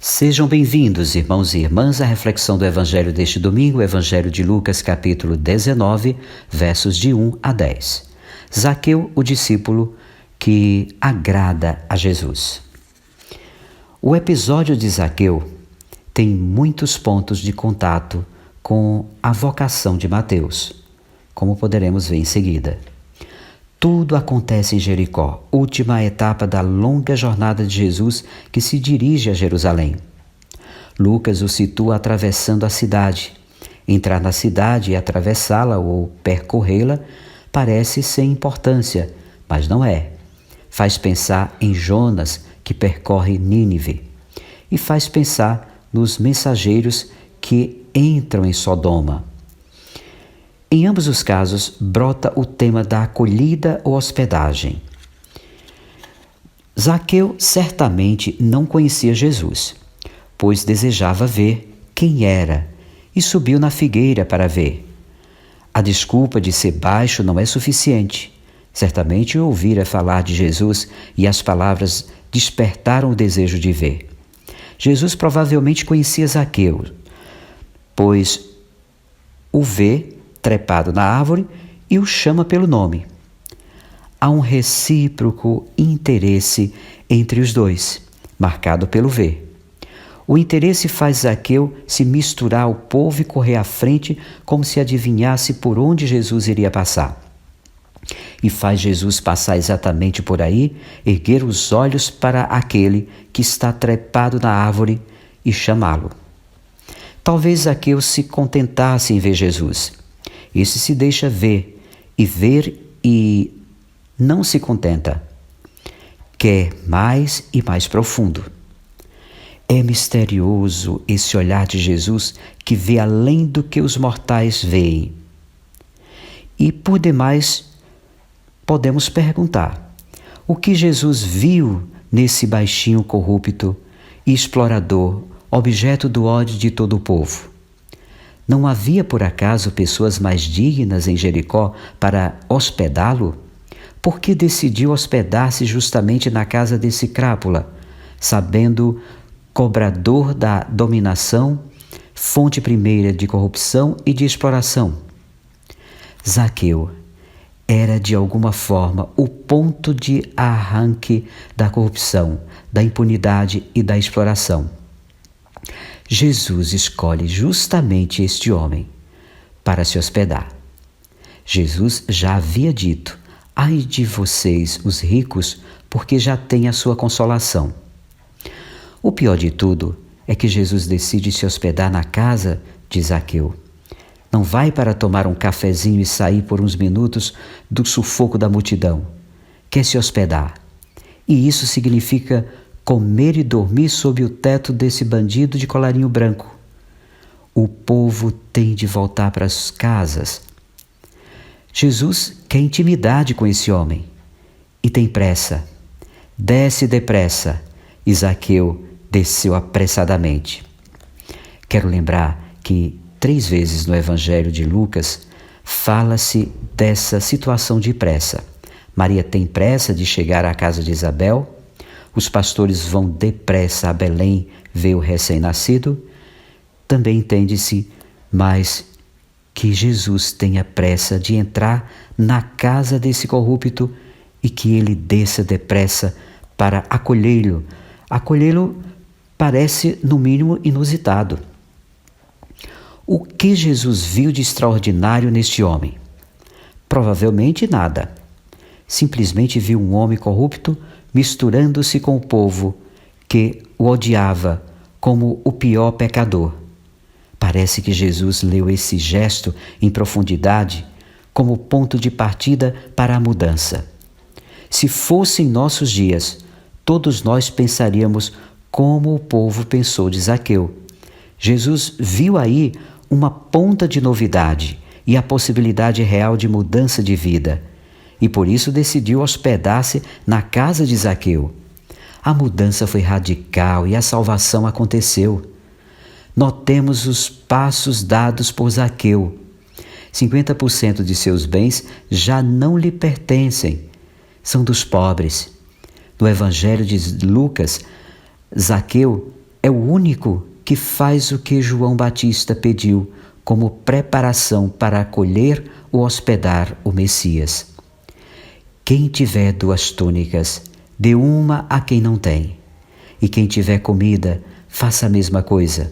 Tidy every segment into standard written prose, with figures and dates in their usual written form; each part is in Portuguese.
Sejam bem-vindos, irmãos e irmãs, à reflexão do Evangelho deste domingo, o Evangelho de Lucas, capítulo 19, versos de 1 a 10. Zaqueu, o discípulo que agrada a Jesus. O episódio de Zaqueu tem muitos pontos de contato com a vocação de Mateus, como poderemos ver em seguida. Tudo acontece em Jericó, última etapa da longa jornada de Jesus que se dirige a Jerusalém. Lucas o situa atravessando a cidade. Entrar na cidade e atravessá-la ou percorrê-la parece sem importância, mas não é. Faz pensar em Jonas, que percorre Nínive, e faz pensar nos mensageiros que entram em Sodoma. Em ambos os casos, brota o tema da acolhida ou hospedagem. Zaqueu certamente não conhecia Jesus, pois desejava ver quem era e subiu na figueira para ver. A desculpa de ser baixo não é suficiente. Certamente ouvira falar de Jesus e as palavras despertaram o desejo de ver. Jesus provavelmente conhecia Zaqueu, pois o vê trepado na árvore e o chama pelo nome. Há um recíproco interesse entre os dois, marcado pelo ver. O interesse faz Zaqueu se misturar ao povo e correr à frente como se adivinhasse por onde Jesus iria passar. E faz Jesus passar exatamente por aí, erguer os olhos para aquele que está trepado na árvore e chamá-lo. Talvez Zaqueu se contentasse em ver Jesus. Esse se deixa ver e não se contenta. Quer mais e mais profundo. É misterioso esse olhar de Jesus que vê além do que os mortais veem. E por demais, podemos perguntar: o que Jesus viu nesse baixinho corrupto e explorador, objeto do ódio de todo o povo? Não havia, por acaso, pessoas mais dignas em Jericó para hospedá-lo? Por que decidiu hospedar-se justamente na casa desse crápula, sabendo cobrador da dominação, fonte primeira de corrupção e de exploração? Zaqueu era, de alguma forma, o ponto de arranque da corrupção, da impunidade e da exploração. Jesus escolhe justamente este homem para se hospedar. Jesus já havia dito: ai de vocês, os ricos, porque já têm a sua consolação. O pior de tudo é que Jesus decide se hospedar na casa de Zaqueu. Não vai para tomar um cafezinho e sair por uns minutos do sufoco da multidão. Quer se hospedar. E isso significa comer e dormir sob o teto desse bandido de colarinho branco. O povo tem de voltar para as casas. Jesus quer intimidade com esse homem e tem pressa. Desce depressa. E Zaqueu desceu apressadamente. Quero lembrar que 3 vezes no Evangelho de Lucas fala-se dessa situação de pressa. Maria tem pressa de chegar à casa de Isabel. Os pastores vão depressa a Belém ver o recém-nascido. Também entende-se mais que Jesus tenha pressa de entrar na casa desse corrupto e que ele desça depressa para acolhê-lo. Acolhê-lo parece, no mínimo, inusitado. O que Jesus viu de extraordinário neste homem? Provavelmente nada. Simplesmente viu um homem corrupto misturando-se com o povo que o odiava como o pior pecador. Parece que Jesus leu esse gesto em profundidade como ponto de partida para a mudança. Se fossem nossos dias, todos nós pensaríamos como o povo pensou de Zaqueu. Jesus viu aí uma ponta de novidade e a possibilidade real de mudança de vida. E por isso decidiu hospedar-se na casa de Zaqueu. A mudança foi radical e a salvação aconteceu. Notemos os passos dados por Zaqueu. 50% de seus bens já não lhe pertencem, são dos pobres. No Evangelho de Lucas, Zaqueu é o único que faz o que João Batista pediu como preparação para acolher ou hospedar o Messias. Quem tiver 2 túnicas, dê uma a quem não tem. E quem tiver comida, faça a mesma coisa.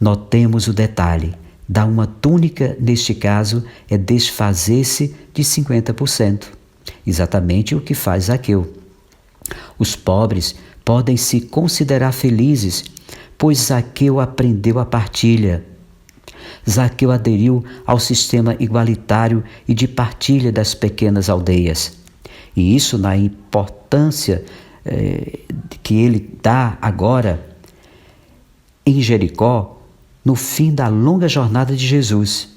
Notemos o detalhe: dar uma túnica, neste caso, é desfazer-se de 50%. Exatamente o que faz Zaqueu. Os pobres podem se considerar felizes, pois Zaqueu aprendeu a partilha. Zaqueu aderiu ao sistema igualitário e de partilha das pequenas aldeias. E isso na importância que ele dá agora em Jericó, no fim da longa jornada de Jesus.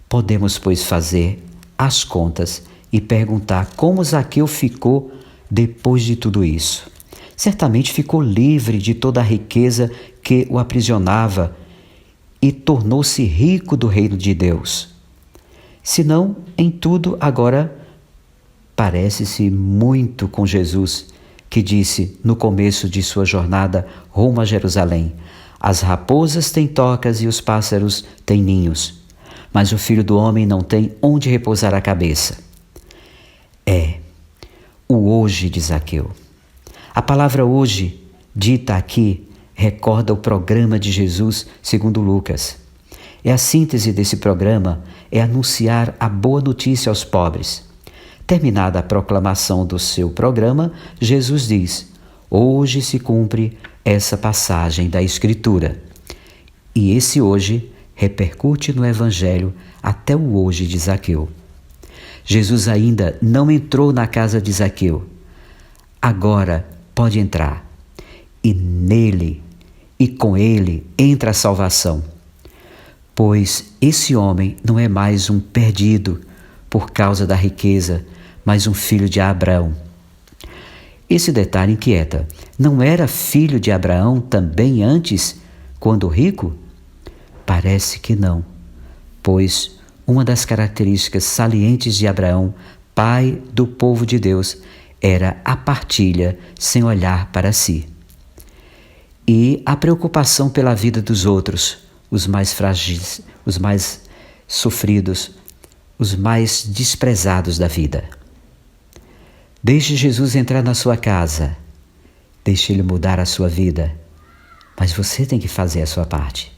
Podemos, pois, fazer as contas e perguntar como Zaqueu ficou depois de tudo isso. Certamente ficou livre de toda a riqueza que o aprisionava e tornou-se rico do reino de Deus. Se não, em tudo agora parece-se muito com Jesus, que disse no começo de sua jornada rumo a Jerusalém: as raposas têm tocas e os pássaros têm ninhos, mas o Filho do Homem não tem onde repousar a cabeça. É o hoje de Zaqueu. A palavra hoje, dita aqui, recorda o programa de Jesus segundo Lucas. E a síntese desse programa é anunciar a boa notícia aos pobres. Terminada a proclamação do seu programa, Jesus diz: hoje se cumpre essa passagem da Escritura. E esse hoje repercute no Evangelho até o hoje de Zaqueu. Jesus ainda não entrou na casa de Zaqueu. Agora pode entrar. E nele e com ele entra a salvação. Pois esse homem não é mais um perdido por causa da riqueza, mas um filho de Abraão. Esse detalhe inquieta. Não era filho de Abraão também antes, quando rico? Parece que não, pois uma das características salientes de Abraão, pai do povo de Deus, era a partilha sem olhar para si. E a preocupação pela vida dos outros, os mais frágeis, os mais sofridos, os mais desprezados da vida. Deixe Jesus entrar na sua casa, deixe Ele mudar a sua vida, mas você tem que fazer a sua parte.